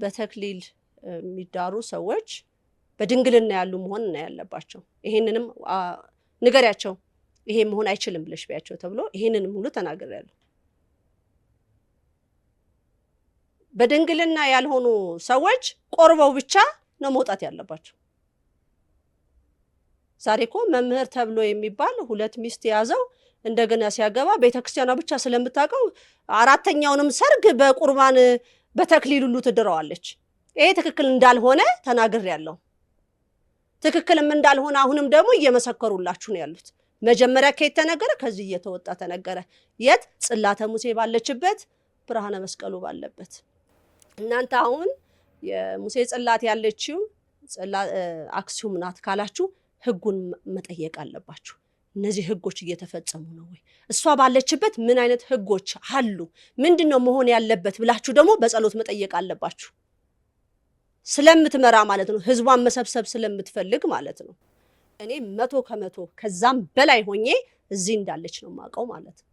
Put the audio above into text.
በተክሊል የሚዳሩ ሰዎች በድንግልና ያሉ መሆን ነው ያለባቸው። ይሄንንም ንገሪያቸው፣ ይሄ መሆን አይችልም ብለሽ ቢያቸው ተብሎ ይሄንንም ሁሉ ተናግሬያለሁ። በድንግልና ያልሆኑ ሰዎች ቆርበው ብቻ ነው መውጣት ያለባቸው። ዛሬ እኮ መምህር ተብሎ የሚባል 2 ሚስት ያዘው እንደገና ሲያገባ ቤተክርስቲያኗ ብቻ ስለምታውቀው 4ኛውንም ሰርግ በቁርባን በተክሊል ሁሉ ትድረዋለች። ይሄ ትክክል እንዳልሆነ ተናግሬያለሁ። ትክክልም እንዳልሆነ አሁንም ደግሞ እየመሰከሩላችሁ ነው ያሉት። መጀመሪያ ከየት ተነገረ? ከዚህ እየተወጣ ተነገረ። የት? ጽላተ ሙሴ ባለችበት፣ ብርሃነ መስቀሉ ባለበት። እናንተ አሁን የሙሴ ጽላት ያለችው አክሱም ናት ካላችሁ ህጉን መጠየቅ አለባችሁ። እነዚህ ህጎች እየተፈጸሙ ነው ወይ? እሷ ባለችበት ምን አይነት ህጎች አሉ? ምንድነው መሆን ያለበት ብላችሁ ደግሞ በጸሎት መጠየቅ አለባችሁ። ስለምትመራ ማለት ነው። ህዝቧን መሰብሰብ ስለምትፈልግ ማለት ነው። እኔ 100% ከዛም በላይ ሆኜ እዚህ እንዳለች ነው የማውቀው ማለት ነው።